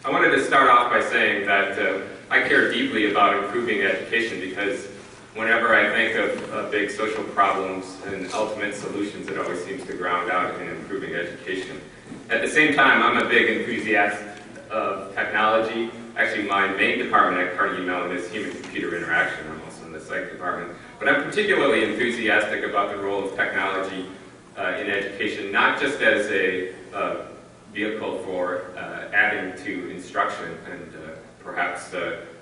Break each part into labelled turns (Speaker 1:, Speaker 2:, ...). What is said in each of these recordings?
Speaker 1: I wanted to start off by saying that I care deeply about improving education because whenever I think of big social problems and ultimate solutions, it always seems to ground out in improving education. At the same time, I'm a big enthusiast of technology. Actually, my main department at Carnegie Mellon is human-computer interaction. I'm also in the psych department. But I'm particularly enthusiastic about the role of technology in education, not just as a vehicle for adding to instruction and perhaps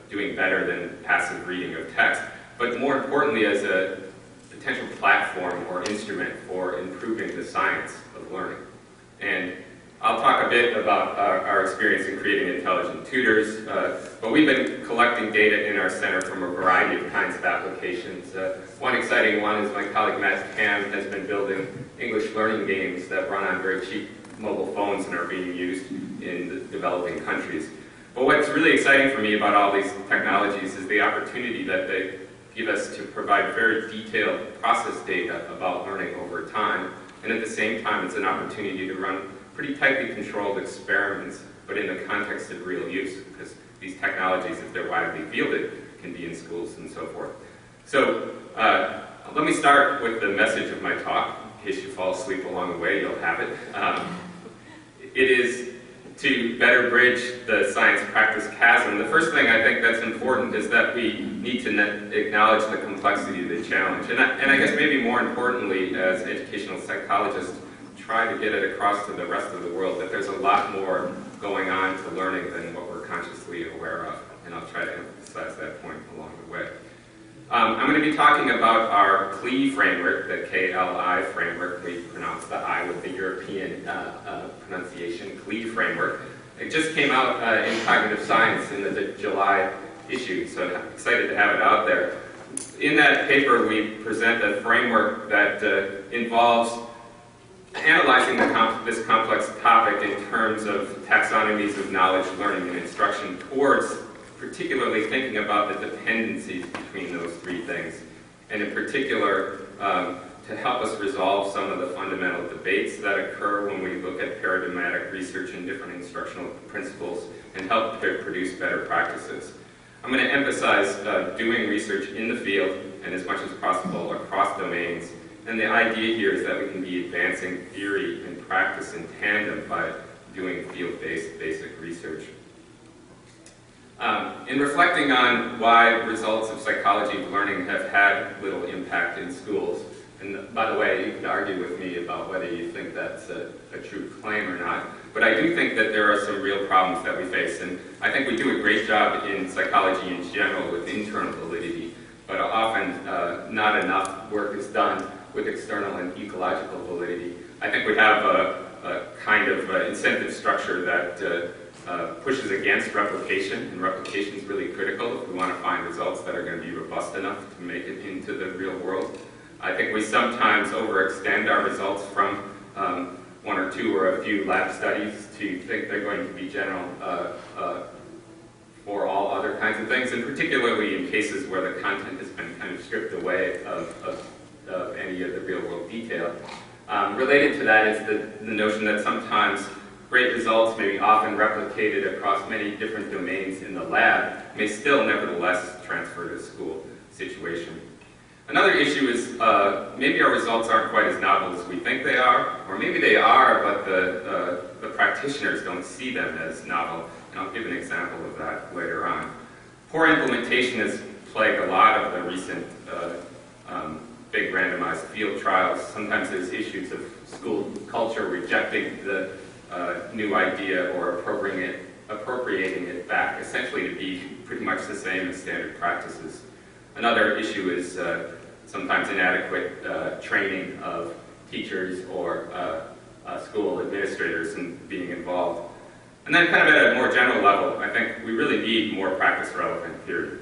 Speaker 1: doing better than passive reading of text, but more importantly as a potential platform or instrument for improving the science of learning. And I'll talk a bit about our experience in creating intelligent tutors, but we've been collecting data in our center from a variety of kinds of applications. One exciting one is my colleague Matt Tam has been building English learning games that run on very cheap mobile phones and are being used in the developing countries. But what's really exciting for me about all these technologies is the opportunity that they give us to provide very detailed process data about learning over time, and at the same time it's an opportunity to run pretty tightly controlled experiments, but in the context of real use, because these technologies, if they're widely fielded, can be in schools and so forth. So let me start with the message of my talk. In case you fall asleep along the way, you'll have it. It is to better bridge the science-practice chasm. The first thing I think that's important is that we need to acknowledge the complexity of the challenge. And I guess maybe more importantly, as educational psychologists, try to get it across to the rest of the world that there's a lot more going on to learning than what we're consciously aware of. And I'll try to emphasize that point along the way. I'm going to be talking about our CLI framework, the KLI framework. We pronounce the I with the European pronunciation, CLI framework. It just came out in Cognitive Science in the July issue, so I'm excited to have it out there. In that paper, we present a framework that involves analyzing this complex topic in terms of taxonomies of knowledge, learning, and instruction towards particularly thinking about the dependencies between those three things, and in particular to help us resolve some of the fundamental debates that occur when we look at paradigmatic research and different instructional principles and help to produce better practices. I'm going to emphasize doing research in the field and as much as possible across domains, and the idea here is that we can be advancing theory and practice in tandem by doing field-based basic research. In reflecting on why results of psychology of learning have had little impact in schools, and by the way, you could argue with me about whether you think that's a true claim or not, but I do think that there are some real problems that we face, and I think we do a great job in psychology in general with internal validity, but often not enough work is done with external and ecological validity. I think we have a kind of incentive structure that pushes against replication, and replication is really critical if we want to find results that are going to be robust enough to make it into the real world. I think we sometimes overextend our results from one or two or a few lab studies to think they're going to be general for all other kinds of things, and particularly in cases where the content has been kind of stripped away of any of the real world detail. Related to that is the notion that sometimes great results may be often replicated across many different domains in the lab, may still nevertheless transfer to a school situation. Another issue is maybe our results aren't quite as novel as we think they are, or maybe they are, but the practitioners don't see them as novel, and I'll give an example of that later on. Poor implementation has plagued a lot of the recent big randomized field trials. Sometimes there's issues of school culture rejecting the new idea or appropriating it back, essentially to be pretty much the same as standard practices. Another issue is sometimes inadequate training of teachers or school administrators in being involved. And then kind of at a more general level, I think we really need more practice-relevant theory.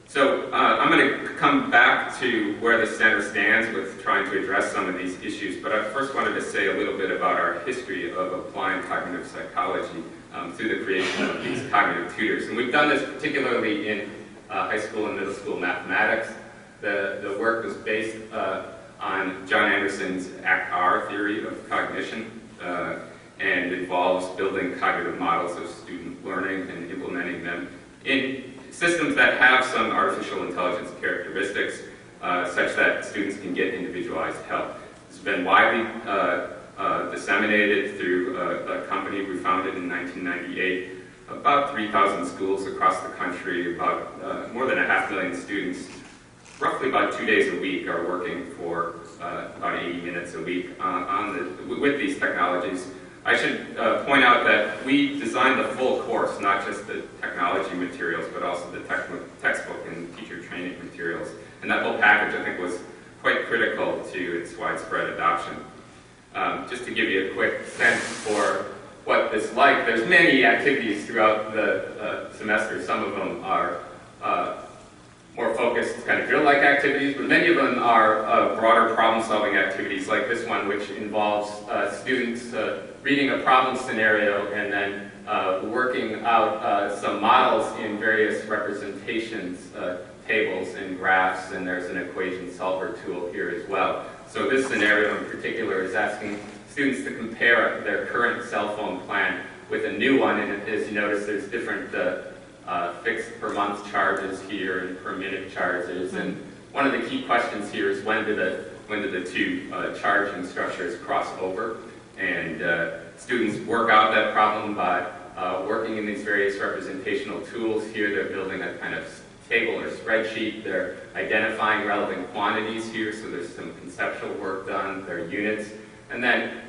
Speaker 1: So I'm going to come back to where the center stands with trying to address some of these issues, but I first wanted to say a little bit about our history of applying cognitive psychology through the creation of these cognitive tutors. And we've done this particularly in high school and middle school mathematics. The work was based on John Anderson's ACT-R theory of cognition and involves building cognitive models of student learning. learning and implementing them in systems that have some artificial intelligence characteristics, such that students can get individualized help. It's been widely disseminated through a company we founded in 1998. About 3,000 schools across the country, about more than 500,000 students, roughly about 2 days a week are working for about 80 minutes a week with these technologies. I should point out that we designed the full course, not just the technology materials, but also the textbook and teacher training materials. And that whole package, I think, was quite critical to its widespread adoption. Just to give you a quick sense for what this is like, there's many activities throughout the semester. Some of them are more focused, kind of drill-like activities, but many of them are broader problem-solving activities, like this one, which involves students reading a problem scenario and then working out some models in various representations, tables and graphs, and there's an equation solver tool here as well. So this scenario in particular is asking students to compare their current cell phone plan with a new one, and as you notice, there's different fixed per month charges here and per minute charges, and one of the key questions here is when do the two charging structures cross over, and students work out that problem by working in these various representational tools. Here they're building a kind of table or spreadsheet. They're identifying relevant quantities here, so there's some conceptual work done. There are units, and then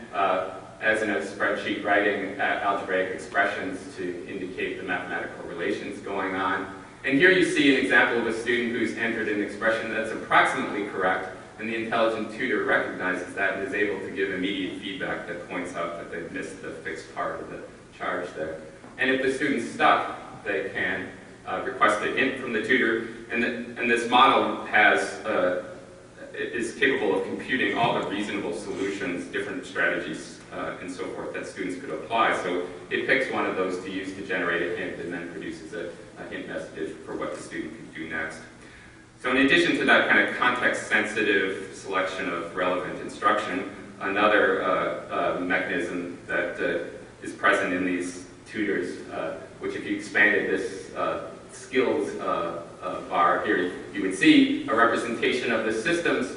Speaker 1: as in a spreadsheet, writing algebraic expressions to indicate the mathematical relations going on. And here you see an example of a student who's entered an expression that's approximately correct, and the intelligent tutor recognizes that and is able to give immediate feedback that points out that they've missed the fixed part of the charge there. And if the student's stuck, they can request a hint from the tutor, and this model is capable of computing all the reasonable solutions, different strategies, and so forth that students could apply. So it picks one of those to use to generate a hint and then produces a hint message for what the student can do next. So in addition to that kind of context-sensitive selection of relevant instruction, another mechanism that is present in these tutors, which if you expanded this skills bar here, you would see a representation of the system's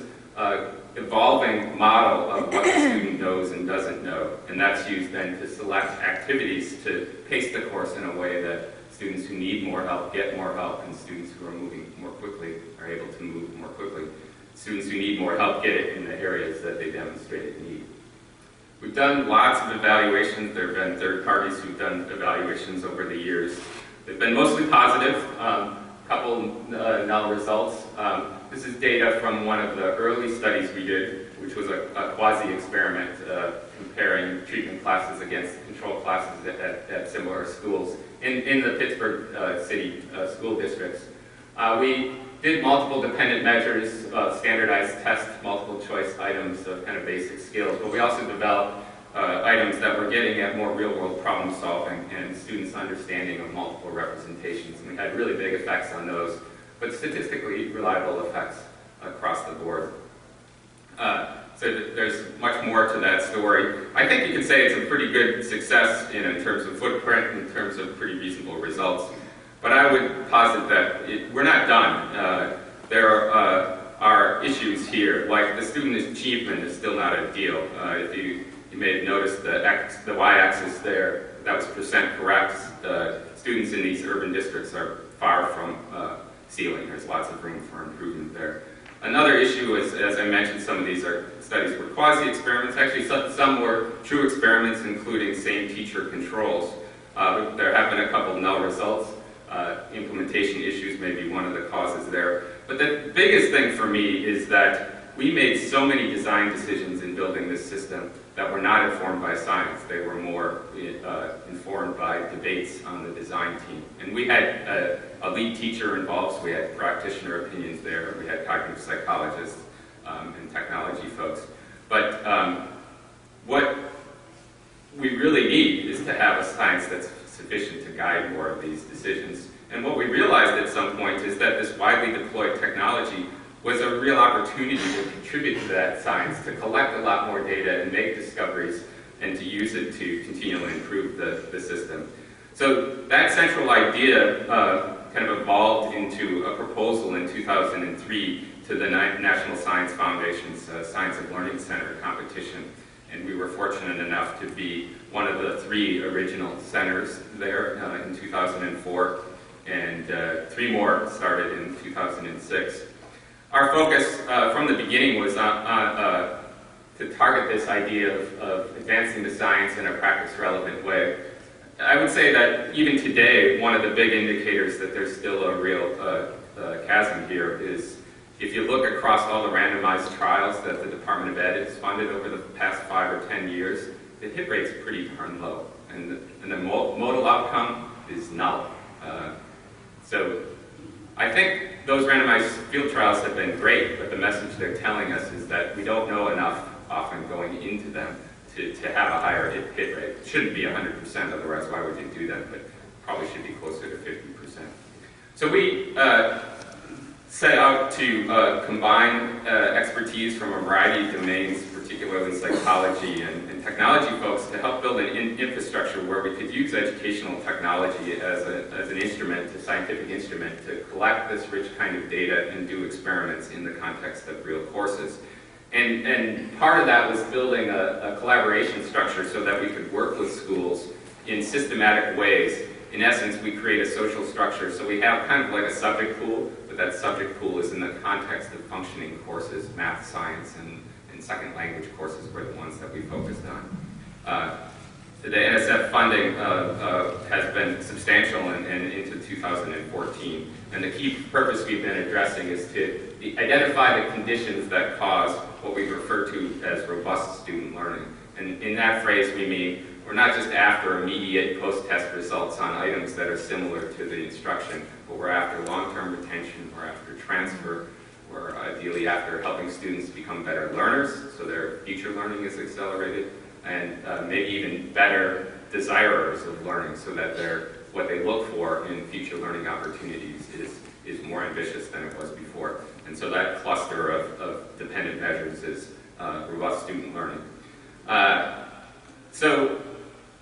Speaker 1: evolving model of what the student knows and doesn't know. And that's used then to select activities to pace the course in a way that students who need more help get more help, and students who are moving more quickly are able to move more quickly. Students who need more help get it in the areas that they demonstrated need. We've done lots of evaluations. There have been third parties who've done evaluations over the years. They've been mostly positive, couple null results. This is data from one of the early studies we did, which was a quasi-experiment comparing treatment classes against control classes at similar schools in the Pittsburgh city school districts. We did multiple dependent measures, standardized tests, multiple choice items of kind of basic skills, but we also developed items that were getting at more real-world problem solving and students' understanding of multiple representations. And we had really big effects on those, but statistically reliable effects across the board. So there's much more to that story. I think you could say it's a pretty good success in terms of footprint, in terms of pretty reasonable results. But I would posit that we're not done. There are issues here, like the student achievement is still not a deal. If you may have noticed the y-axis there, that was percent correct. Students in these urban districts are far from ceiling. There's lots of room for improvement there. Another issue is, as I mentioned, some of these studies were quasi-experiments. Actually, some were true experiments, including same teacher controls. There have been a couple null results. Implementation issues may be one of the causes there. But the biggest thing for me is that we made so many design decisions in building this system that were not informed by science. They were more informed by debates on the design team. And we had a lead teacher involved, so we had practitioner opinions there. We had cognitive psychologists and technology folks. But what we really need is to have a science that's sufficient to guide more of these decisions. And what we realized at some point is that this widely deployed technology was a real opportunity to contribute to that science, to collect a lot more data and make discoveries, and to use it to continually improve the system. So that central idea kind of evolved into a proposal in 2003 to the National Science Foundation's Science of Learning Center competition. And we were fortunate enough to be one of the 3 original centers there in 2004, and 3 more started in 2006. Our focus from the beginning was to target this idea of advancing the science in a practice-relevant way. I would say that even today, one of the big indicators that there's still a real chasm here is if you look across all the randomized trials that the Department of Ed has funded over the past 5 or 10 years, the hit rate's pretty darn low, and the modal outcome is null. So I think those randomized field trials have been great, but the message they're telling us is that we don't know enough often going into them to have a higher hit rate. It shouldn't be 100%, otherwise why would you do that, but probably should be closer to 50%. So we set out to combine expertise from a variety of domains, particularly psychology and technology folks, to help build an infrastructure where we could use educational technology as an instrument, a scientific instrument, to collect this rich kind of data and do experiments in the context of real courses. And part of that was building a collaboration structure so that we could work with schools in systematic ways. In essence, we create a social structure. So we have kind of like a subject pool, but that subject pool is in the context of functioning courses, math, science, and second language courses were the ones that we focused on. The NSF funding has been substantial and into 2014. And the key purpose we've been addressing is to identify the conditions that cause what we refer to as robust student learning. And in that phrase, we mean we're not just after immediate post-test results on items that are similar to the instruction, but we're after long-term retention, we're after transfer, we're ideally after helping students become better learners, so their future learning is accelerated, and maybe even better desirers of learning, so that what they look for in future learning opportunities is more ambitious than it was before. And so that cluster of dependent measures is robust student learning. So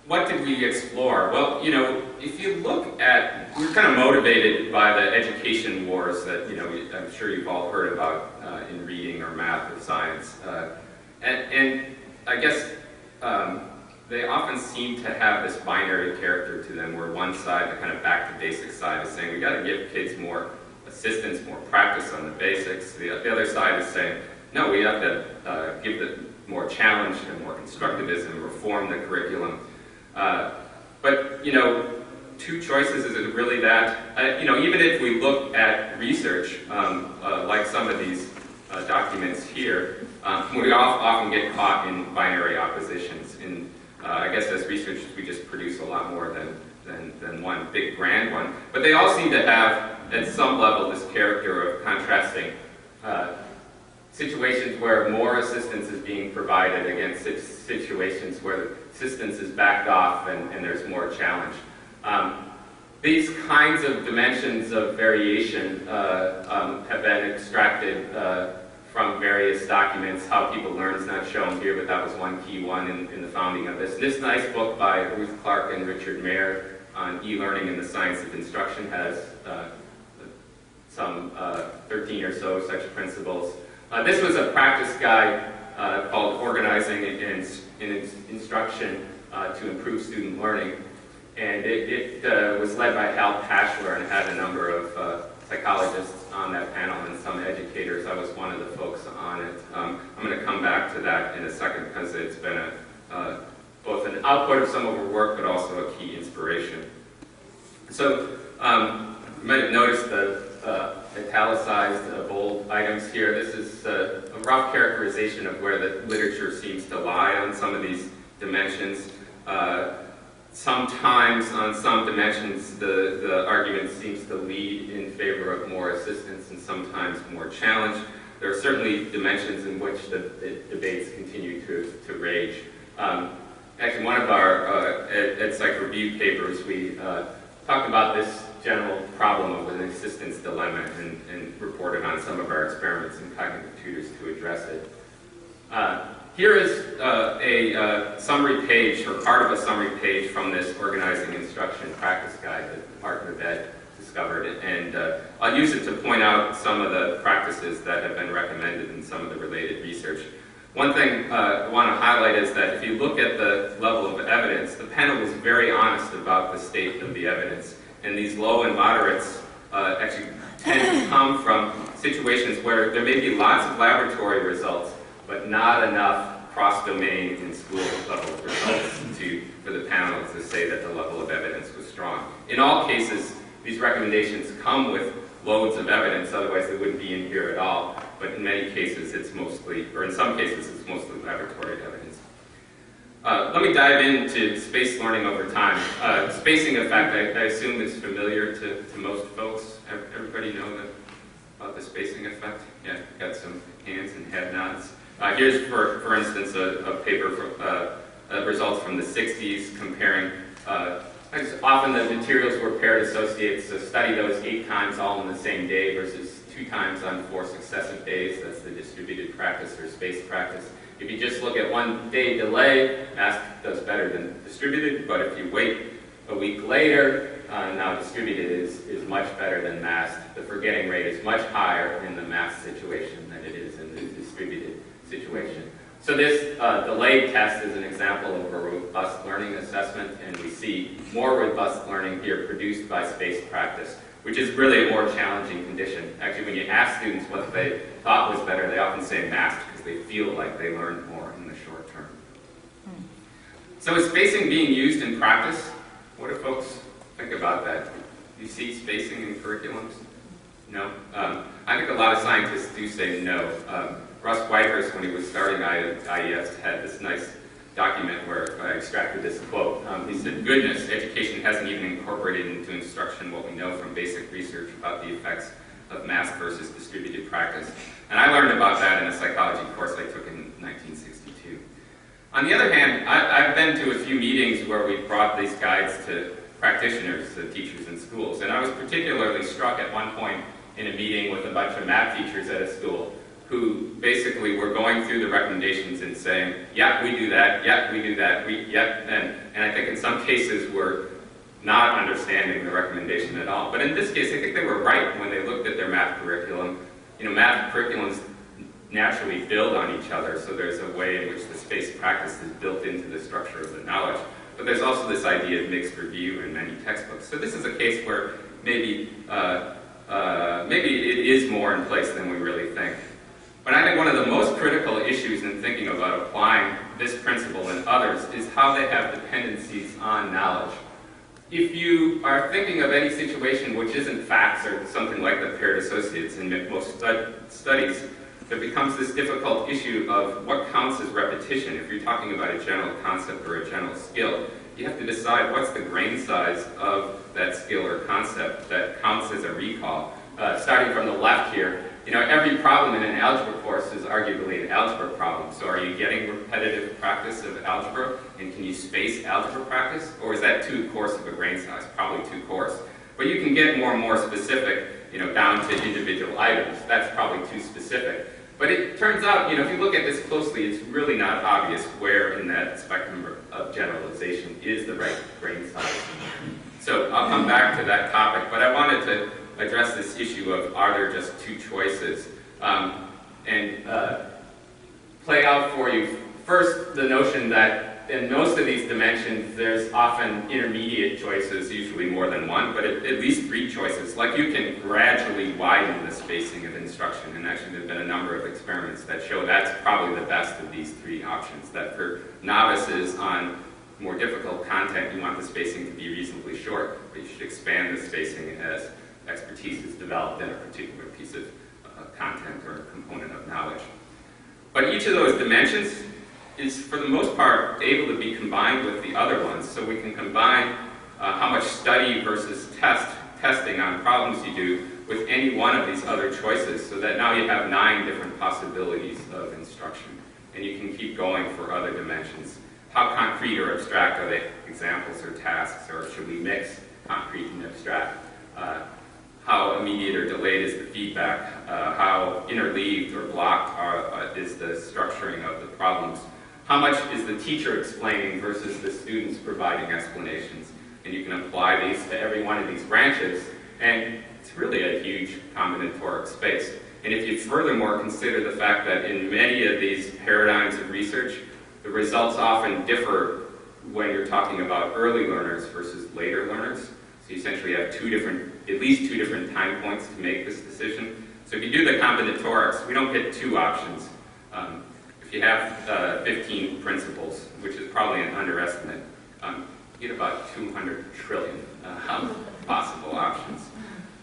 Speaker 1: what did we explore? Well, you know, if you look at, we're kind of motivated by the education wars that, you know, I'm sure you've all heard about in reading or math or science. And I guess they often seem to have this binary character to them, where one side, the kind of back to basics side, is saying we got to give kids more assistance, more practice on the basics. The other side is saying, no, we have to give them more challenge and more constructivism, reform the curriculum. But, you know, 2 choices, is it really that? You know, even if we look at research, like some of these documents here, we often get caught in binary oppositions. And I guess as researchers, we just produce a lot more than one big grand one. But they all seem to have, at some level, this character of contrasting situations where more assistance is being provided against situations where assistance is backed off and there's more challenge. These kinds of dimensions of variation have been extracted from various documents. How people learn is not shown here, but that was one key one in the founding of this. This nice book by Ruth Clark and Richard Mayer on e-learning and the science of instruction has some 13 or so such principles. This was a practice guide called Organizing in Instruction to Improve Student Learning. And it was led by Hal Pashler and had a number of psychologists on that panel and some educators. I was one of the folks on it. I'm going to come back to that in a second because it's been both an output of some of our work but also a key inspiration. So you might have noticed the italicized bold items here. This is a rough characterization of where the literature seems to lie on some of these dimensions. Sometimes on some dimensions the argument seems to lead in favor of more assistance and sometimes more challenge. There are certainly dimensions in which the debates continue to rage. Actually, one of our EdPsych review papers, we talked about this general problem of an assistance dilemma and reported on some of our experiments in cognitive tutors to address it. Here is a summary page, or part of a summary page from this Organizing Instruction Practice Guide that the Department of Ed discovered, and I'll use it to point out some of the practices that have been recommended in some of the related research. One thing I want to highlight is that if you look at the level of evidence, the panel was very honest about the state of the evidence, and these low and moderates actually tend to come from situations where there may be lots of laboratory results, but not enough cross-domain and school-level results for the panel to say that the level of evidence was strong. In all cases, these recommendations come with loads of evidence, otherwise they wouldn't be in here at all. But in many cases, it's mostly, or in some cases, it's mostly laboratory evidence. Let me dive into space learning over time. Spacing effect, I assume, is familiar to most folks. Everybody know about the spacing effect? Yeah, got some hands and head nods. Here's, for instance, a paper from results from the 60s comparing often the materials were paired associates, so study those 8 times all in the same day versus 2 times on 4 successive days. That's the distributed practice or spaced practice. If you just look at 1 day delay, masked does better than distributed, but if you wait a week later, now distributed is much better than masked. The forgetting rate is much higher in the masked situation than it is in the distributed situation. So this delayed test is an example of a robust learning assessment, and we see more robust learning here produced by spaced practice, which is really a more challenging condition. Actually, when you ask students what they thought was better, they often say masked because they feel like they learned more in the short term. So is spacing being used in practice? What do folks think about that? Do you see spacing in curriculums? No? I think a lot of scientists do say no. Russ Whitehurst, when he was starting IES, had this nice document where I extracted this quote. He said, "Goodness, education hasn't even incorporated into instruction what we know from basic research about the effects of masked versus distributed practice." And I learned about that in a psychology course I took in 1962. On the other hand, I've been to a few meetings where we brought these guides to practitioners, to teachers in schools, and I was particularly struck at one point in a meeting with a bunch of math teachers at a school who basically were going through the recommendations and saying, yeah, we do that, yeah, we do that, and I think in some cases were not understanding the recommendation at all. But in this case, I think they were right when they looked at their math curriculum. You know, math curriculums naturally build on each other, so there's a way in which the spaced practice is built into the structure of the knowledge. But there's also this idea of mixed review in many textbooks. So this is a case where maybe it is more in place than we really think. But I think one of the most critical issues in thinking about applying this principle and others is how they have dependencies on knowledge. If you are thinking of any situation which isn't facts or something like the paired associates in most studies, there becomes this difficult issue of what counts as repetition. If you're talking about a general concept or a general skill, you have to decide what's the grain size of that skill or concept that counts as a recall. Starting from the left here, you know, every problem in an algebra course is arguably an algebra problem. So are you getting repetitive practice of algebra, and can you space algebra practice? Or is that too coarse of a grain size? Probably too coarse. But you can get more and more specific, you know, down to individual items. That's probably too specific. But it turns out, you know, if you look at this closely, it's really not obvious where in that spectrum of generalization is the right grain size. So I'll come back to that topic, but I wanted to address this issue of are there just 2 choices, and play out for you first the notion that in most of these dimensions there's often intermediate choices, usually more than 1, but at least 3 choices. Like you can gradually widen the spacing of instruction, and actually there have been a number of experiments that show that's probably the best of these 3 options, that for novices on more difficult content you want the spacing to be reasonably short, but you should expand the spacing as expertise is developed in a particular piece of content or component of knowledge. But each of those dimensions is, for the most part, able to be combined with the other ones. So we can combine how much study versus testing on problems you do with any one of these other choices, so that now you have 9 different possibilities of instruction. And you can keep going for other dimensions. How concrete or abstract are they? Examples or tasks, or should we mix concrete and abstract? how immediate or delayed is the feedback, how interleaved or blocked is the structuring of the problems, how much is the teacher explaining versus the students providing explanations. And you can apply these to every one of these branches, and it's really a huge combinatoric space. And if you furthermore consider the fact that in many of these paradigms of research, the results often differ when you're talking about early learners versus later learners. So you essentially have at least two different time points to make this decision. So if you do the combinatorics, we don't get two options. If you have 15 principles, which is probably an underestimate, you get about 200 trillion possible options.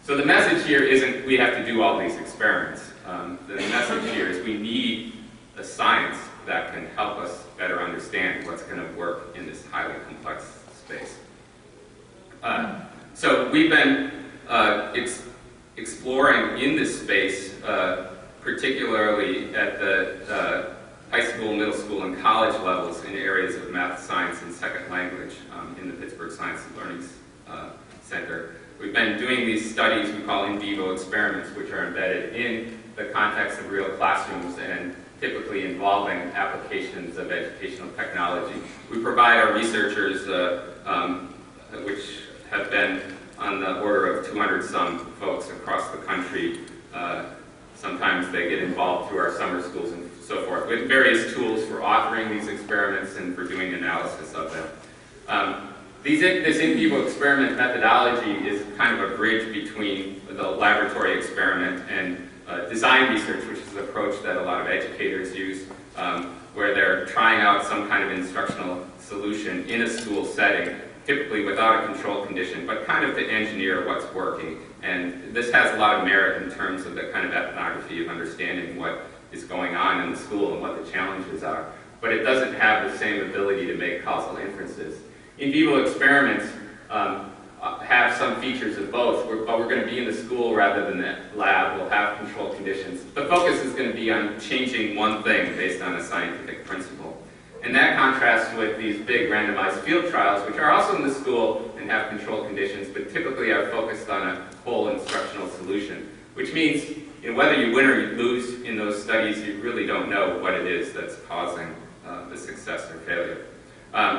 Speaker 1: So the message here isn't we have to do all these experiments. The message here is we need a science that can help us better understand what's going to work in this highly complex space. So we've been exploring in this space, particularly at the high school, middle school, and college levels in areas of math, science, and second language in the Pittsburgh Science and Learning Center. We've been doing these studies we call in vivo experiments, which are embedded in the context of real classrooms and typically involving applications of educational technology. We provide our researchers, which have been on the order of 200-some folks across the country. Sometimes they get involved through our summer schools and so forth, with various tools for authoring these experiments and for doing analysis of them. This in vivo experiment methodology is kind of a bridge between the laboratory experiment and design research, which is an approach that a lot of educators use, where they're trying out some kind of instructional solution in a school setting, typically without a control condition, but kind of to engineer what's working. And this has a lot of merit in terms of the kind of ethnography of understanding what is going on in the school and what the challenges are. But it doesn't have the same ability to make causal inferences. In vivo experiments have some features of both, but we're going to be in the school rather than the lab. We'll have control conditions. The focus is going to be on changing one thing based on a scientific principle. And that contrasts with these big randomized field trials, which are also in the school and have control conditions, but typically are focused on a whole instructional solution, which means whether you win or you lose in those studies, you really don't know what it is that's causing the success or failure.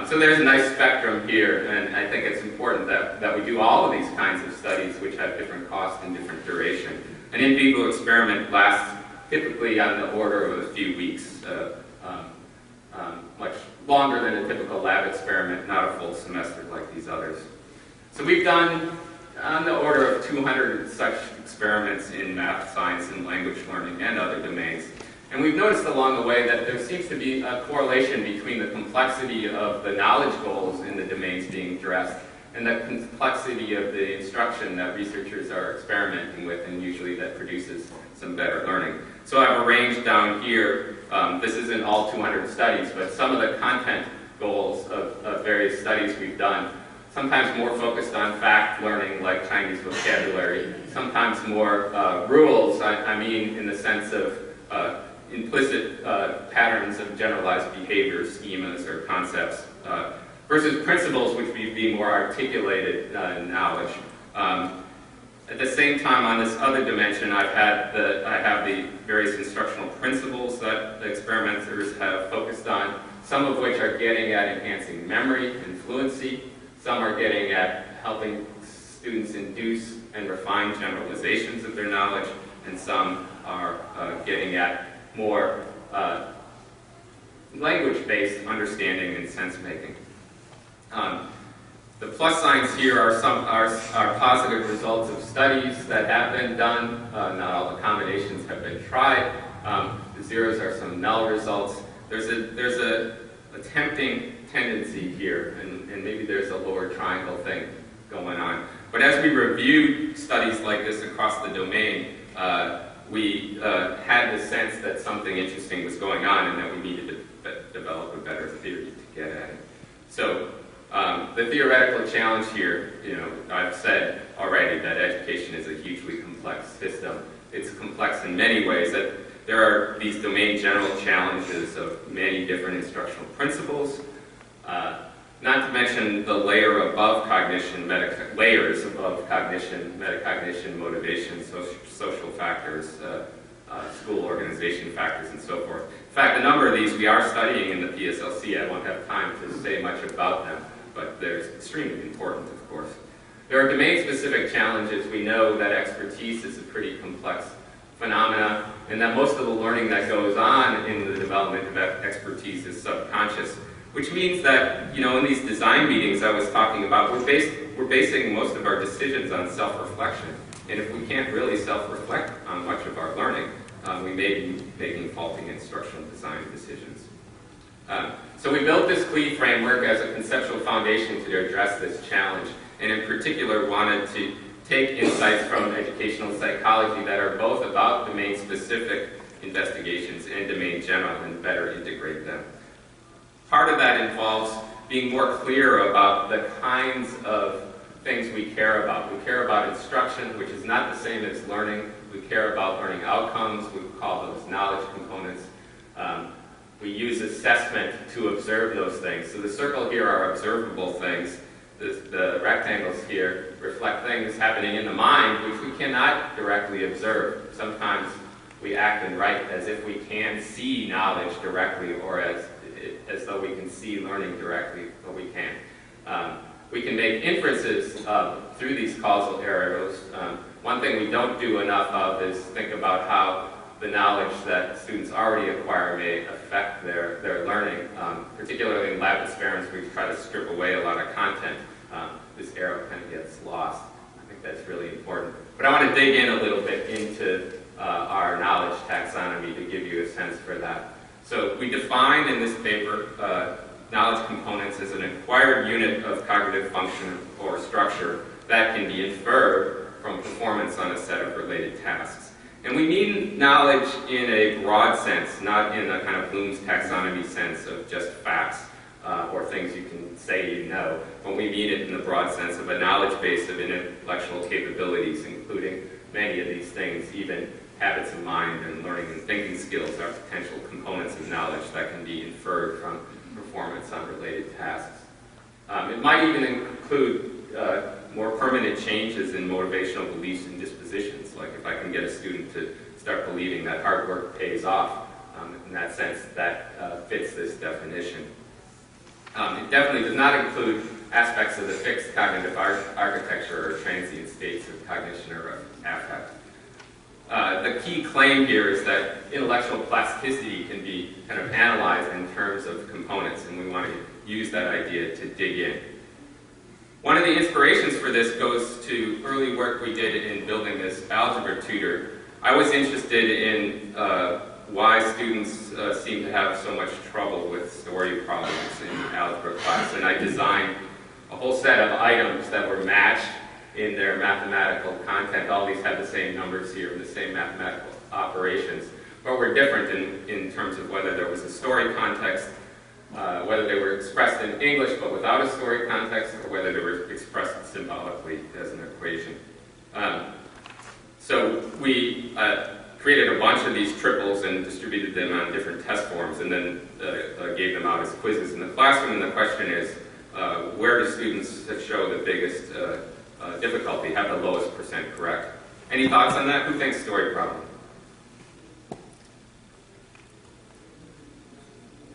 Speaker 1: So there's a nice spectrum here, and I think it's important that we do all of these kinds of studies which have different cost and different duration. An in vivo experiment lasts typically on the order of a few weeks, much longer than a typical lab experiment, not a full semester like these others. So we've done on the order of 200 such experiments in math, science, and language learning, and other domains. And we've noticed along the way that there seems to be a correlation between the complexity of the knowledge goals in the domains being addressed and the complexity of the instruction that researchers are experimenting with, and usually that produces some better learning. So I've arranged down here, this isn't all 200 studies, but some of the content goals of various studies we've done, sometimes more focused on fact learning like Chinese vocabulary, sometimes more rules, I mean in the sense of implicit patterns of generalized behavior, schemas, or concepts, versus principles which would be more articulated knowledge. At the same time, on this other dimension, I have the various instructional principles that the experimenters have focused on, some of which are getting at enhancing memory and fluency, some are getting at helping students induce and refine generalizations of their knowledge, and some are getting at more language-based understanding and sense-making. The plus signs here are positive results of studies that have been done. Not all the combinations have been tried. The zeros are some null results. There's a tempting tendency here, and maybe there's a lower triangle thing going on. But as we reviewed studies like this across the domain, we had the sense that something interesting was going on and that we needed to develop a better theory to get at it. So the theoretical challenge here, I've said already that education is a hugely complex system. It's complex in many ways. That there are these domain general challenges of many different instructional principles. Not to mention the layer above cognition, layers above cognition, metacognition, motivation, social factors, school organization factors, and so forth. In fact, a number of these we are studying in the PSLC. I won't have time to say much about them, but they're extremely important, of course. There are domain-specific challenges. We know that expertise is a pretty complex phenomena, and that most of the learning that goes on in the development of expertise is subconscious, which means that, in these design meetings I was talking about, we're basing most of our decisions on self-reflection. And if we can't really self-reflect on much of our learning, we may be making faulty instructional design decisions. So we built this CLE framework as a conceptual foundation to address this challenge, and in particular wanted to take insights from educational psychology that are both about domain-specific investigations and domain general and better integrate them. Part of that involves being more clear about the kinds of things we care about. We care about instruction, which is not the same as learning. We care about learning outcomes. We call those knowledge components. We use assessment to observe those things. So the circle here are observable things. The rectangles here reflect things happening in the mind which we cannot directly observe. Sometimes we act and write as if we can see knowledge directly, or as though we can see learning directly, but we can't. We can make inferences through these causal arrows. One thing we don't do enough of is think about how the knowledge that students already acquire may affect their learning. Particularly in lab experiments, we try to strip away a lot of content. This arrow kind of gets lost. I think that's really important. But I want to dig in a little bit into our knowledge taxonomy to give you a sense for that. So we define in this paper knowledge components as an acquired unit of cognitive function or structure that can be inferred from performance on a set of related tasks. And we mean knowledge in a broad sense, not in a kind of Bloom's taxonomy sense of just facts or things you can say you know, but we mean it in the broad sense of a knowledge base of intellectual capabilities, including many of these things, even habits of mind and learning and thinking skills are potential components of knowledge that can be inferred from performance on related tasks. It might even include more permanent changes in motivational beliefs and dispositions, like if I can get a student to start believing that hard work pays off. In that sense, that fits this definition. It definitely does not include aspects of the fixed cognitive architecture or transient states of cognition or of affect. The key claim here is that intellectual plasticity can be kind of analyzed in terms of components, and we want to use that idea to dig in. One of the inspirations for this goes to early work we did in building this algebra tutor. I was interested in why students seem to have so much trouble with story problems in algebra class, and I designed a whole set of items that were matched in their mathematical content. All these have the same numbers here and the same mathematical operations, but were different in terms of whether there was a story context, whether they were expressed in English but without a story context, or whether they were expressed symbolically as an equation. So we created a bunch of these triples and distributed them on different test forms, and then gave them out as quizzes in the classroom. And the question is, where do students show the biggest difficulty, have the lowest percent correct? Any thoughts on that? Who thinks story problem?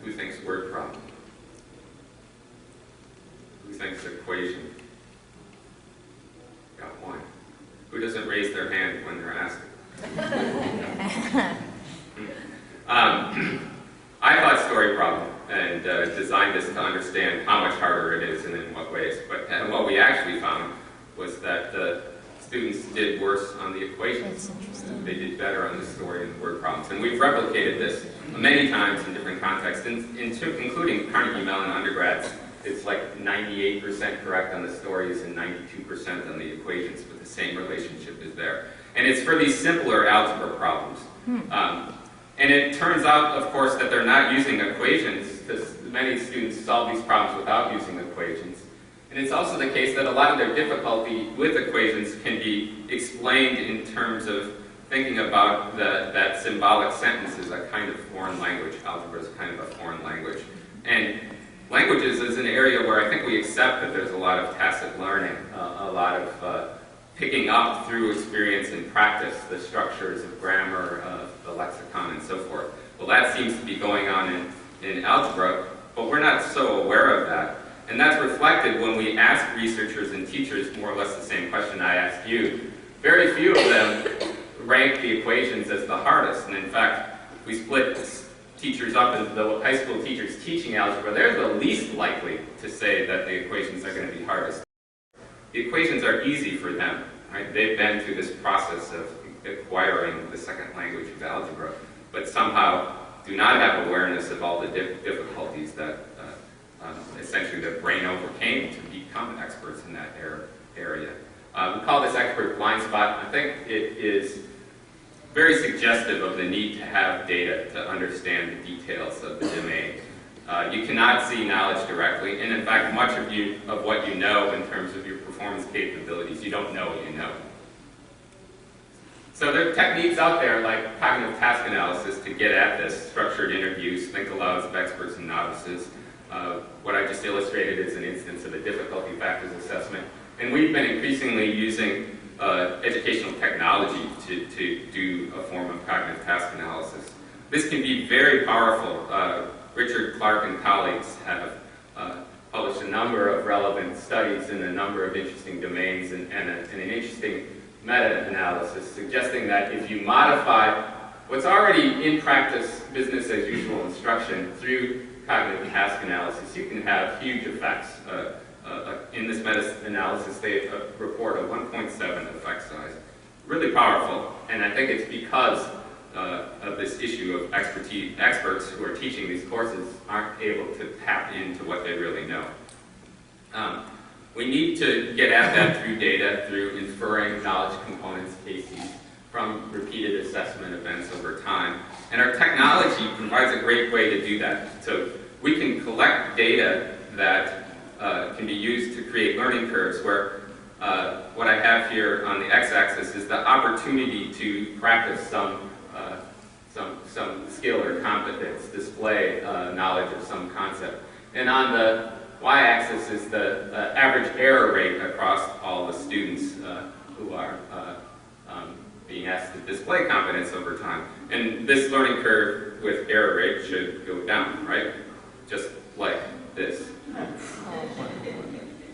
Speaker 1: Who thinks word problem? Who thinks equation? Got one. Who doesn't raise their hand when they're asked? I thought story problem and designed this to understand how much harder it is and in what ways. But what we actually found was that the students did worse on the equations. They did better on the story and word problems. And we've replicated this many times in different contexts, including Carnegie Mellon undergrads. It's like 98% correct on the stories and 92% on the equations, but the same relationship is there. And it's for these simpler algebra problems. And it turns out, of course, that they're not using equations, because many students solve these problems without using equations. And it's also the case that a lot of their difficulty with equations can be explained in terms of thinking about that symbolic sentence is a kind of foreign language. Algebra is kind of a foreign language. And languages is an area where I think think we accept that there's a lot of tacit learning, a lot of picking up through experience and practice the structures of grammar, the lexicon, and so forth. Well, that seems to be going on in algebra, but we're not so aware of that. And that's reflected when we ask researchers and teachers more or less the same question I asked you. Very few of them rank the equations as the hardest, and in fact, we split teachers up into the high school teachers teaching algebra. They're the least likely to say that the equations are going to be hardest. The equations are easy for them, right? They've been through this process of acquiring the second language of algebra, but somehow do not have awareness of all the difficulties that essentially the brain overcame to become experts in that area. We call this expert blind spot. I think it is very suggestive of the need to have data to understand the details of the domain. You cannot see knowledge directly, and in fact, much of what you know in terms of your performance capabilities, you don't know what you know. So there are techniques out there like cognitive task analysis to get at this, structured interviews, think alouds of experts and novices. What I just illustrated is an instance of a difficulty factors assessment. And we've been increasingly using educational technology to do a form of cognitive task analysis. This can be very powerful. Richard Clark and colleagues have published a number of relevant studies in a number of interesting domains and an interesting meta-analysis suggesting that if you modify what's already in practice business as usual instruction through cognitive task analysis, you can have huge effects. In this meta-analysis, they report a 1.7 effect size. Really powerful, and I think it's because of this issue of experts who are teaching these courses aren't able to tap into what they really know. We need to get at that through data, through inferring knowledge components, cases, from repeated assessment events over time. And our technology provides a great way to do that. So we can collect data that can be used to create learning curves where what I have here on the x-axis is the opportunity to practice some skill or competence, display knowledge of some concept. And on the y-axis is the average error rate across all the students who are being asked to display competence over time. And this learning curve with error rate should go down, right? Just like this.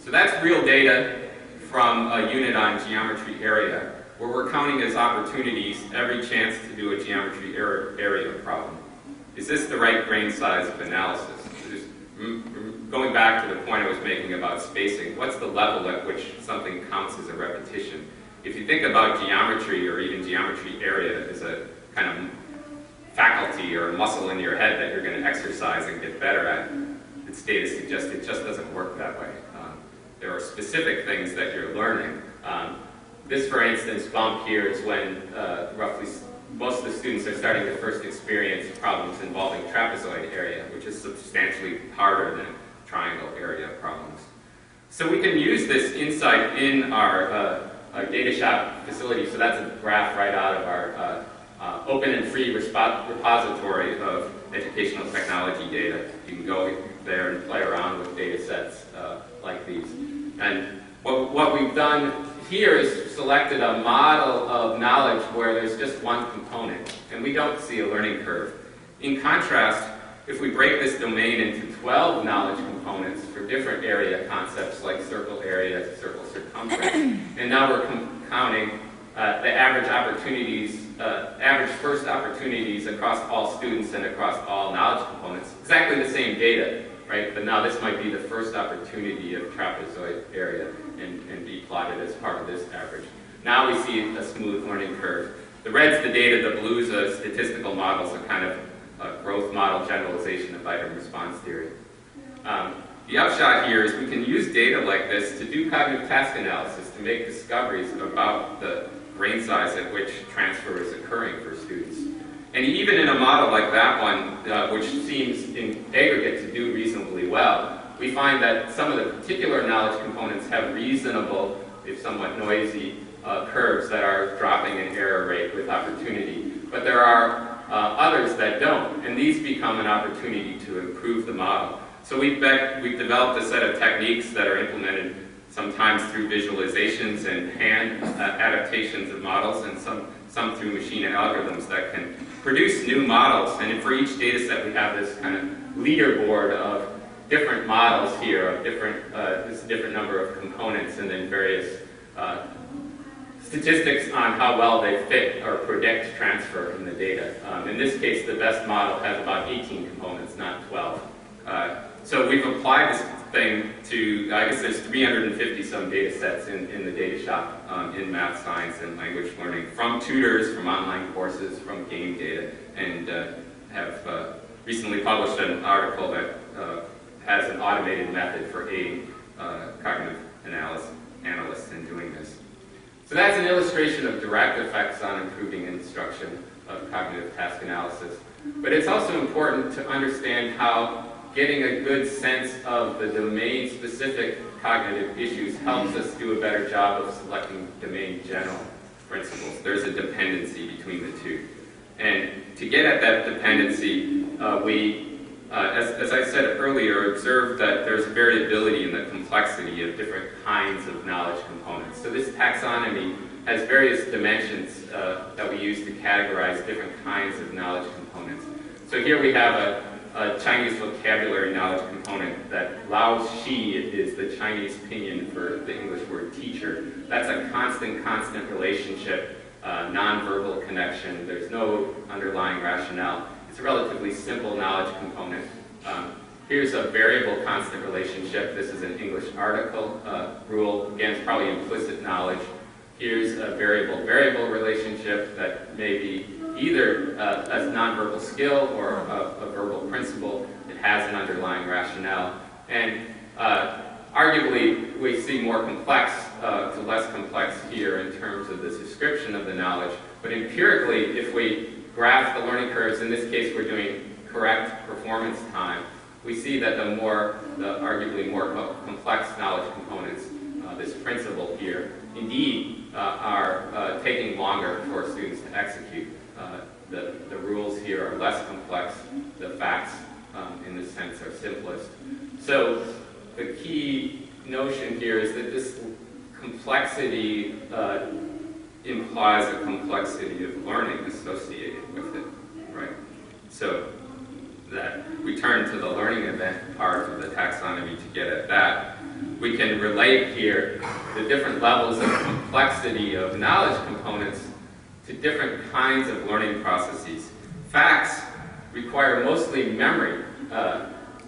Speaker 1: So that's real data from a unit on geometry area, where we're counting as opportunities every chance to do a geometry area problem. Is this the right grain size of analysis? Going back to the point I was making about spacing, what's the level at which something counts as a repetition? If you think about geometry or even geometry area as a kind of faculty or a muscle in your head that you're going to exercise and get better at, its data suggests it just doesn't work that way. There are specific things that you're learning. This, for instance, bump here is when roughly most of the students are starting to first experience problems involving trapezoid area, which is substantially harder than triangle area problems. So we can use this insight in our data shop facility. So that's a graph right out of our open and free repository of educational technology data. You can go there and play around with data sets like these. And what we've done here is selected a model of knowledge where there's just one component, and we don't see a learning curve. In contrast, if we break this domain into 12 knowledge components for different area concepts like circle area, circle circumference, and now we're counting the average opportunities, average first opportunities across all students and across all knowledge components, exactly the same data, right? But now this might be the first opportunity of trapezoid area and be plotted as part of this average. Now we see a smooth learning curve. The red's the data, the blue's a statistical models, a kind of a growth model generalization of item response theory. The upshot here is we can use data like this to do cognitive task analysis to make discoveries about the grain size at which transfer is occurring for students. And even in a model like that one, which seems in aggregate to do reasonably well, we find that some of the particular knowledge components have reasonable, if somewhat noisy, curves that are dropping in error rate with opportunity. But there are others that don't, and these become an opportunity to improve the model. So we've developed a set of techniques that are implemented sometimes through visualizations and hand adaptations of models, and some through machine algorithms that can produce new models. And for each data set, we have this kind of leaderboard of different models here, of this different number of components, and then various statistics on how well they fit or predict transfer in the data. In this case, the best model has about 18 components, not 12. So we've applied this thing to, I guess there's 350 some data sets in the data shop in math, science, and language learning, from tutors, from online courses, from game data, and have recently published an article that has an automated method for aiding cognitive analysts in doing this. So that's an illustration of direct effects on improving instruction of cognitive task analysis. But it's also important to understand how getting a good sense of the domain-specific cognitive issues helps us do a better job of selecting domain general principles. There's a dependency between the two. And to get at that dependency, as I said earlier, observed that there's variability in the complexity of different kinds of knowledge components. So this taxonomy has various dimensions that we use to categorize different kinds of knowledge components. So here we have a Chinese vocabulary knowledge component that Lao Shi is the Chinese pinyin for the English word teacher. That's a constant relationship, nonverbal connection. There's no underlying rationale. It's a relatively simple knowledge component. Here's a variable constant relationship. This is an English article rule. Again, it's probably implicit knowledge. Here's a variable relationship that may be either a nonverbal skill or a verbal principle. It has an underlying rationale. And arguably, we see more complex to less complex here in terms of the description of the knowledge. But empirically, if we graph the learning curves, in this case we're doing correct performance time, we see that the arguably more complex knowledge components, this principle here, indeed are taking longer for students to execute. The rules here are less complex. The facts, in this sense, are simplest. So the key notion here is that this complexity implies a complexity of learning associated with it, right? So that we turn to the learning event part of the taxonomy to get at that. We can relate here the different levels of complexity of knowledge components to different kinds of learning processes. Facts require mostly memory.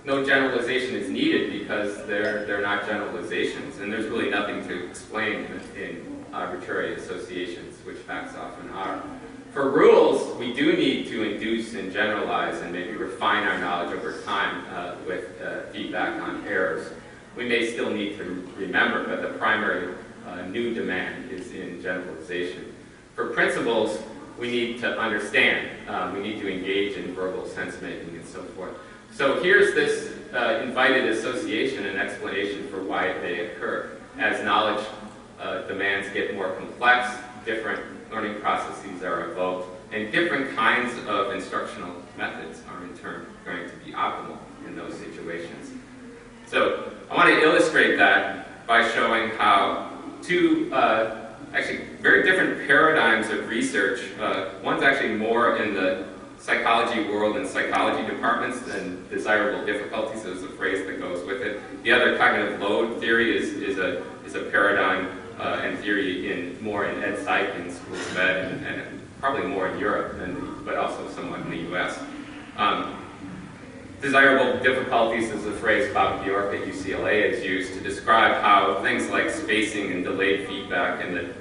Speaker 1: No generalization is needed because they're not generalizations, and there's really nothing to explain in arbitrary associations, which facts often are. For rules, we do need to induce and generalize and maybe refine our knowledge over time with feedback on errors. We may still need to remember, but the primary new demand is in generalization. For principles, we need to understand. We need to engage in verbal sense-making and so forth. So here's this invited association and explanation for why it may occur. As knowledge demands get more complex, different learning processes are evoked, and different kinds of instructional methods are in turn going to be optimal in those situations. So I want to illustrate that by showing how two actually very different paradigms of research. One's actually more in the psychology world and psychology departments than desirable difficulties is a phrase that goes with it. The other, cognitive load theory, is a paradigm and theory more in ed psych and schools of ed, and probably more in Europe, but also somewhat in the US. Desirable difficulties is a phrase Bob Bjork at UCLA has used to describe how things like spacing and delayed feedback and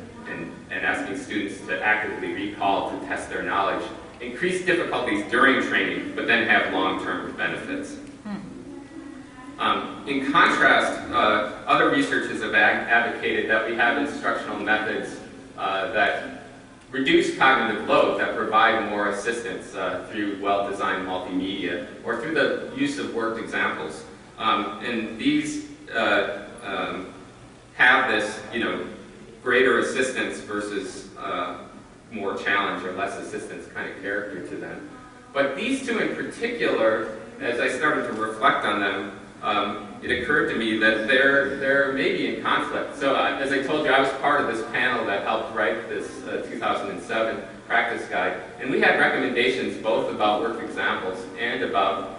Speaker 1: asking students to actively recall to test their knowledge increase difficulties during training, but then have long-term benefits. In contrast, other researchers have advocated that we have instructional methods that reduce cognitive load, that provide more assistance through well-designed multimedia or through the use of worked examples. And these have this, greater assistance versus more challenge or less assistance kind of character to them. But these two in particular, as I started to reflect on them, it occurred to me that they're maybe in conflict. So as I told you, I was part of this panel that helped write this 2007 practice guide, and we had recommendations both about work examples and about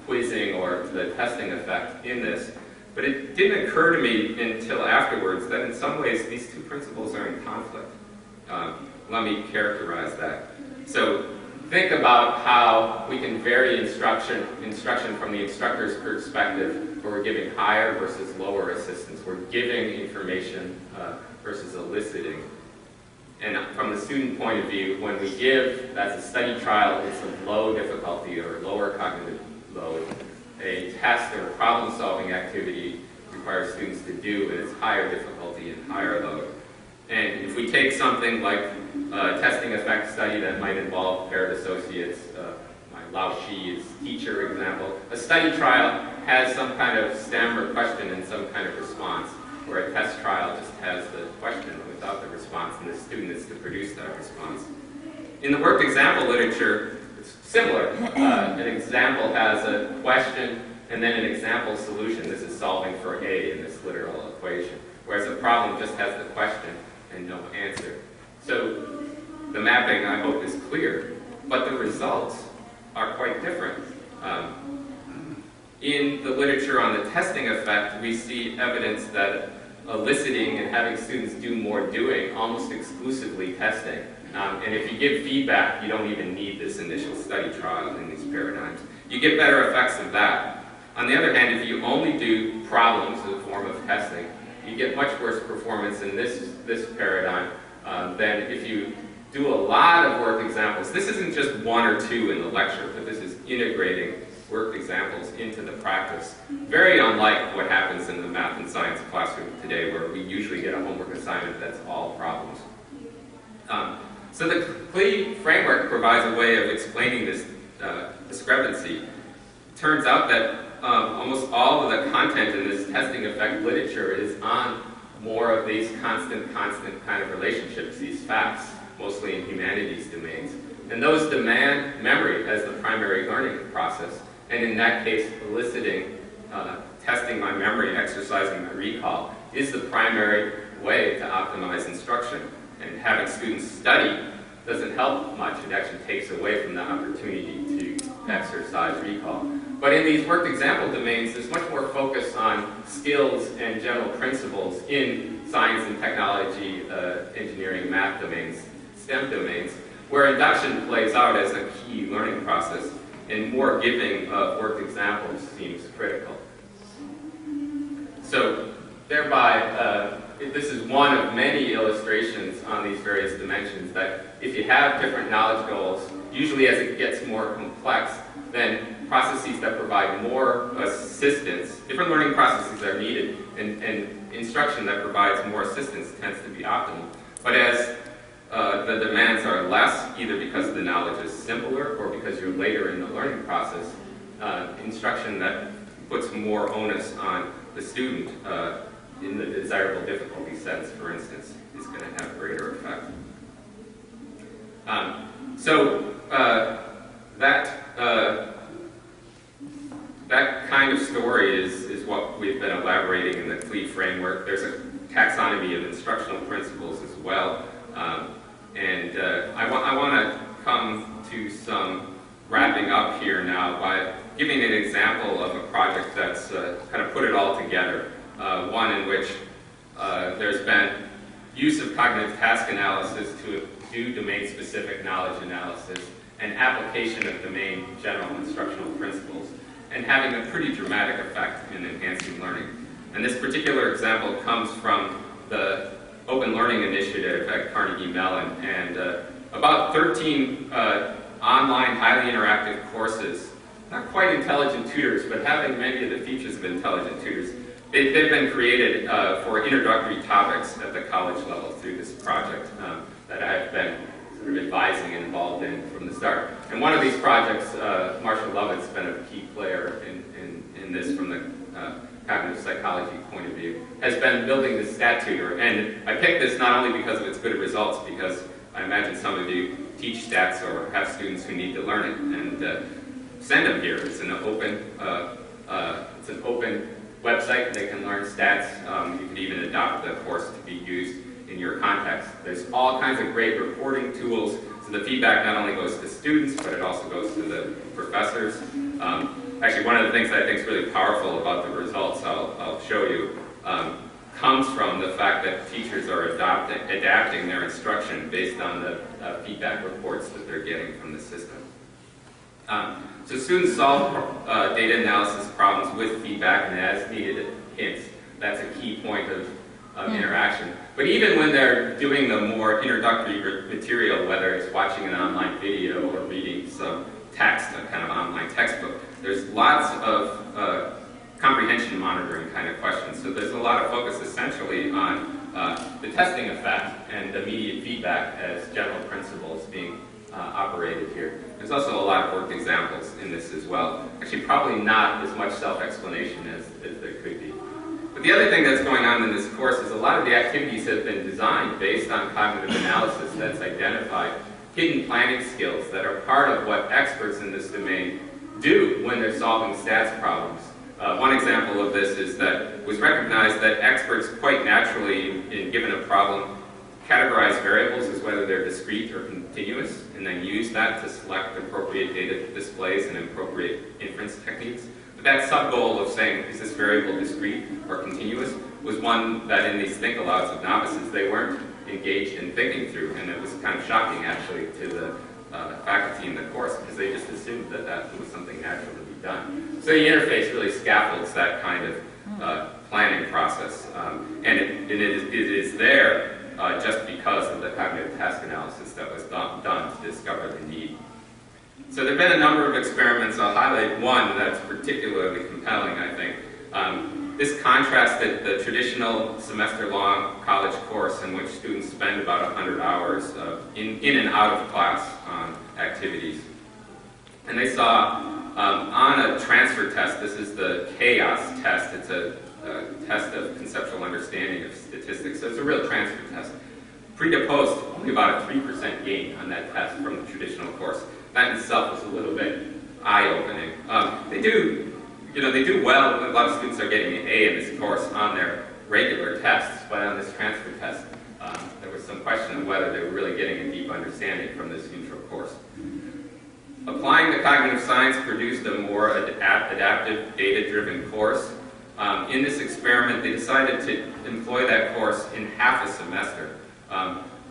Speaker 1: quizzing or the testing effect in this. But it didn't occur to me until afterwards that in some ways these two principles are in conflict. Let me characterize that. So think about how we can vary instruction from the instructor's perspective, where we're giving higher versus lower assistance. We're giving information versus eliciting. And from the student point of view, when we give, that's a study trial, it's a low difficulty or lower cognitive load. A test or problem-solving activity requires students to do, and it's higher difficulty and higher load. And if we take something like a testing effect study that might involve paired associates, my Lao Shi's teacher example, a study trial has some kind of stem or question and some kind of response, where a test trial just has the question without the response, and the student is to produce that response. In the worked example literature, it's similar. An example has a question and then an example solution. This is solving for A in this literal equation, whereas a problem just has the question and no answer. So the mapping, I hope, is clear, but the results are quite different. In the literature on the testing effect, we see evidence that eliciting and having students do more doing, almost exclusively testing. And if you give feedback, you don't even need this initial study trial in these paradigms. You get better effects of that. On the other hand, if you only do problems in the form of testing, you get much worse performance in this paradigm than if you do a lot of work examples. This isn't just one or two in the lecture, but this is integrating work examples into the practice. Very unlike what happens in the math and science classroom today, where we usually get a homework assignment that's all problems. So the CLE framework provides a way of explaining this discrepancy. It turns out that almost all of the content in this testing effect literature is on more of these constant kind of relationships, these facts, mostly in humanities domains. And those demand memory as the primary learning process. And in that case, eliciting, testing my memory, exercising my recall, is the primary way to optimize instruction. And having students study doesn't help much. It actually takes away from the opportunity to exercise recall. But in these worked example domains, there's much more focus on skills and general principles in science and technology, engineering, math domains, STEM domains, where induction plays out as a key learning process, and more giving of worked examples seems critical. So thereby, this is one of many illustrations on these various dimensions that if you have different knowledge goals, usually as it gets more complex, then processes that provide more assistance, different learning processes are needed, and instruction that provides more assistance tends to be optimal. But as the demands are less, either because the knowledge is simpler or because you're later in the learning process, instruction that puts more onus on the student in the desirable difficulty sense, for instance, is going to have greater effect. That kind of story is what we've been elaborating in the CLE framework. There's a taxonomy of instructional principles as well. I want to come to some wrapping up here now by giving an example of a project that's kind of put it all together. One in which there's been use of cognitive task analysis to do domain-specific knowledge analysis and application of domain general instructional principles, and having a pretty dramatic effect in enhancing learning. And this particular example comes from the Open Learning Initiative at Carnegie Mellon, and about 13 online, highly interactive courses, not quite intelligent tutors, but having many of the features of intelligent tutors. They've been created for introductory topics at the college level through this project that I've been sort of advising and involved in from the start. And one of these projects, Marshall Lovett's been a key player in this from the cognitive psychology point of view, has been building this stat tutor. And I picked this not only because of its good results, because I imagine some of you teach stats or have students who need to learn it, and send them here. It's an open It's an open website. They can learn stats. You can even adopt the course to be used in your context. There's all kinds of great reporting tools. So the feedback not only goes to students, but it also goes to the professors. Actually, one of the things that I think is really powerful about the results I'll show you comes from the fact that teachers are adapting their instruction based on the feedback reports that they're getting from the system. So students solve data analysis problems with feedback and as needed hints. That's a key point of interaction. But even when they're doing the more introductory material, whether it's watching an online video or reading some text, a kind of online textbook, there's lots of comprehension monitoring kind of questions. So there's a lot of focus essentially on the testing effect and immediate feedback as general principles being operated here. There's also a lot of worked examples in this as well. Actually, probably not as much self-explanation as there could be. But the other thing that's going on in this course is a lot of the activities have been designed based on cognitive analysis that's identified hidden planning skills that are part of what experts in this domain do when they're solving stats problems. One example of this is that it was recognized that experts quite naturally, in given a problem, categorize variables as whether they're discrete or continuous, and then use that to select appropriate data displays and appropriate inference techniques. But that sub-goal of saying, is this variable discrete or continuous, was one that in these think-alouds of novices, they weren't engaged in thinking through, and it was kind of shocking actually to the faculty in the course, because they just assumed that that was something natural to be done. So the interface really scaffolds that kind of planning process, and it is there just because of the cognitive task analysis that was done to discover the need. So there have been a number of experiments. I'll highlight one that's particularly compelling, I think. This contrasted the traditional semester-long college course in which students spend about 100 hours in and out of class on activities. And they saw on a transfer test, this is the chaos test. It's a test of conceptual understanding of statistics. So it's a real transfer test. Pre to post, only about a 3% gain on that test from the traditional course. That in itself was a little bit eye-opening. They do well. A lot of students are getting an A in this course on their regular tests, but on this transfer test, there was some question of whether they were really getting a deep understanding from this intro course. Applying the cognitive science produced a more adaptive, data-driven course. In this experiment, they decided to employ that course in half a semester.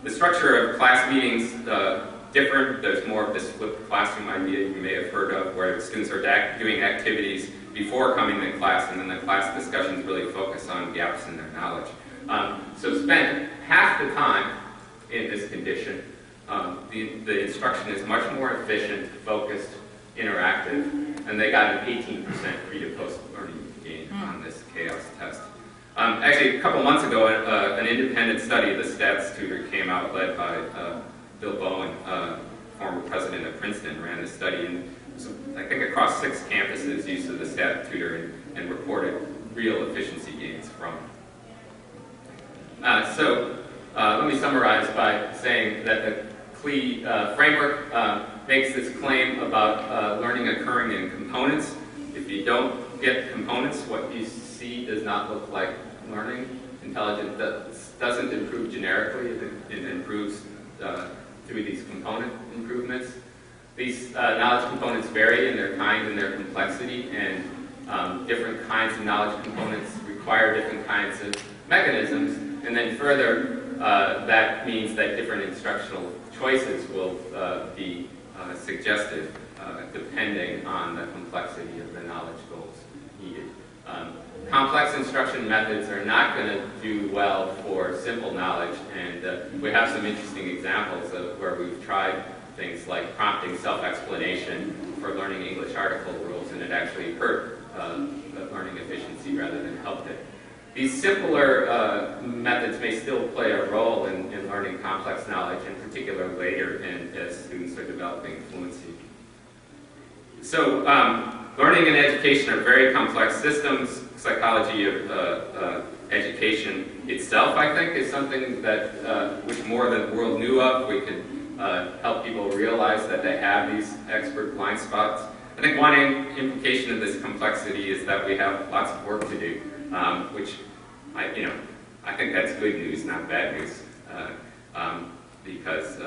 Speaker 1: The structure of class meetings differed. There's more of this flipped classroom idea you may have heard of, where students are doing activities before coming to class, and then the class discussions really focus on gaps in their knowledge. So spend half the time in this condition. The instruction is much more efficient, focused, interactive, and they got an 18% pre to post learning gain on this chaos test. Actually, a couple months ago, an independent study, the stats tutor, came out led by Bill Bowen, former president of Princeton, ran this study, and so I think across 6 campuses used the stat tutor and reported real efficiency gains from it. So let me summarize by saying that the CLE framework makes this claim about learning occurring in components. If you don't get components, what you see does not look like learning. Intelligence doesn't improve generically, it improves through these component improvements. These knowledge components vary in their kind and their complexity, and different kinds of knowledge components require different kinds of mechanisms. And then further, that means that different instructional choices will be suggested depending on the complexity of the knowledge goals needed. Complex instruction methods are not going to do well for simple knowledge, and we have some interesting examples of where we've tried things like prompting self-explanation for learning English article rules, and it actually hurt learning efficiency rather than helped it. These simpler methods may still play a role in learning complex knowledge, in particular later as students are developing fluency. So learning and education are very complex systems. Psychology of education itself, I think, is something that which more the world knew of. We could help people realize that they have these expert blind spots. I think one implication of this complexity is that we have lots of work to do, which I think that's good news, not bad news, because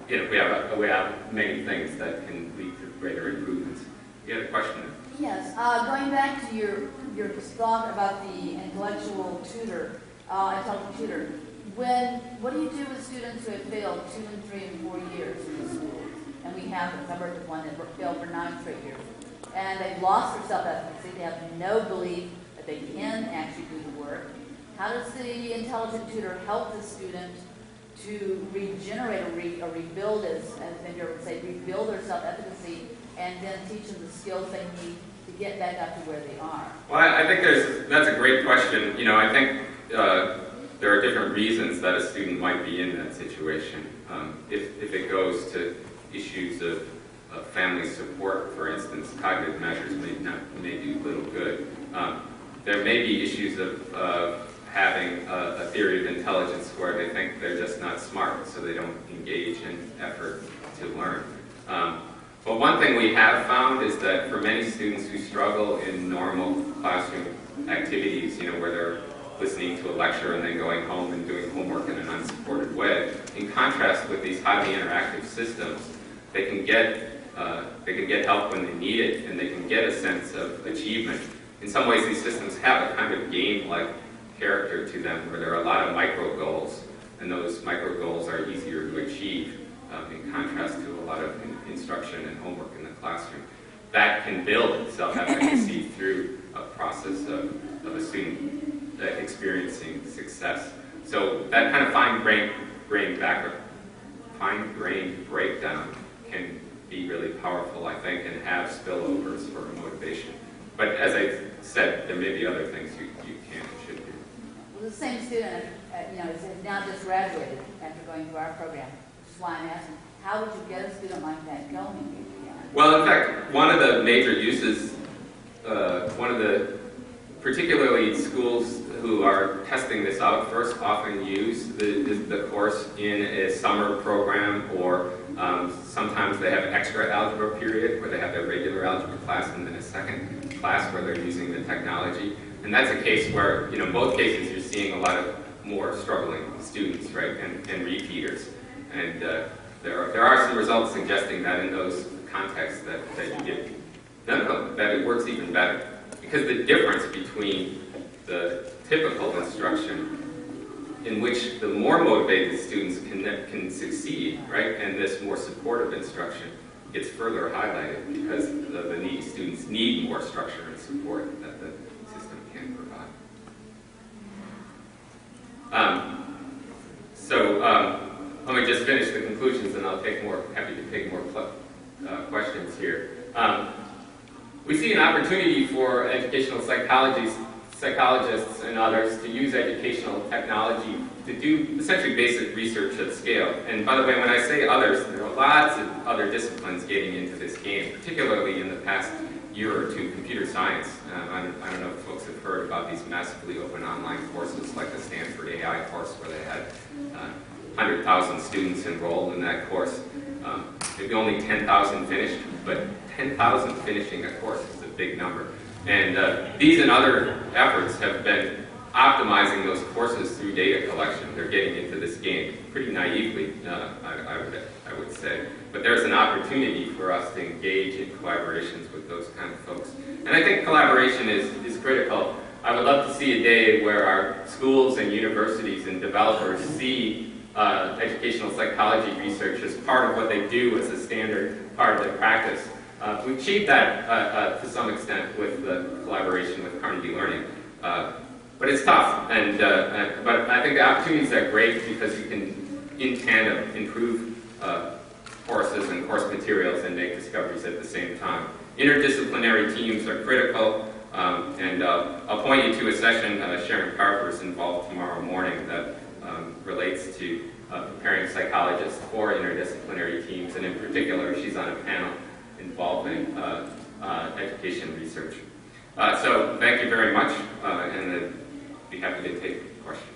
Speaker 1: we have many things that can lead to greater improvements. You had a question?
Speaker 2: Yes, going back to your thought about the intellectual tutor, what do you do with students who have failed 2 and 3 and 4 years in the schools? And we have covered the one that failed for 9 straight years. And they've lost their self-efficacy. They have no belief that they can actually do the work. How does the intelligent tutor help the student to regenerate or rebuild, as maybe I would say, rebuild their self-efficacy, and then teach them the skills they need to get back up to where they are?
Speaker 1: Well, I think that's a great question. I think there are different reasons that a student might be in that situation. If it goes to issues of family support, for instance, cognitive measures may do little good. There may be issues of having a theory of intelligence where they think they're just not smart, so they don't engage in effort to learn. But one thing we have found is that for many students who struggle in normal classroom activities, where they're listening to a lecture and then going home and doing homework in an unsupported way, in contrast with these highly interactive systems, they can get help when they need it, and they can get a sense of achievement. In some ways, these systems have a kind of game-like character to them, where there are a lot of micro goals, and those micro goals are easier to achieve in contrast to a lot of instruction and homework in the classroom. That can build self-efficacy through a process of a student experiencing success. So that kind of fine-grained breakdown can be really powerful, I think, and have spillovers for motivation. But as I said, there may be other things you can and should do.
Speaker 2: Well, the same student, has now just graduated after going through our program, which is why I'm asking, how would you get a student like that going?
Speaker 1: Well, in fact, one of the major uses, particularly schools who are testing this out first often use the course in a summer program, or sometimes they have an extra algebra period where they have their regular algebra class and then a second class where they're using the technology. And that's a case where, both cases you're seeing a lot of more struggling students, right, and repeaters. And there are some results suggesting that in those contexts that you get, that it works even better. Because the difference between the typical instruction, in which the more motivated students can succeed, right, and this more supportive instruction gets further highlighted because the needy students need more structure and support that the system can provide. Let me just finish the conclusions, and I'll happy to take more questions here. We see an opportunity for educational psychologists and others to use educational technology to do essentially basic research at scale. And by the way, when I say others, there are lots of other disciplines getting into this game, particularly in the past year or two, computer science. I don't know if folks have heard about these massively open online courses like the Stanford AI course, where they had 100,000 students enrolled in that course. Maybe only 10,000 finished, but 10,000 finishing a course is a big number. And these and other efforts have been optimizing those courses through data collection. They're getting into this game pretty naively, I would say. But there's an opportunity for us to engage in collaborations with those kind of folks. And I think collaboration is critical. I would love to see a day where our schools and universities and developers see educational psychology research as part of what they do as a standard part of their practice. We achieved that to some extent with the collaboration with Carnegie Learning. But it's tough, but I think the opportunities are great because you can, in tandem, improve courses and course materials and make discoveries at the same time. Interdisciplinary teams are critical, and I'll point you to a session Sharon Carver is involved tomorrow morning that relates to preparing psychologists for interdisciplinary teams, and in particular, she's on a panel involving education research. So thank you very much, and I'd be happy to take questions.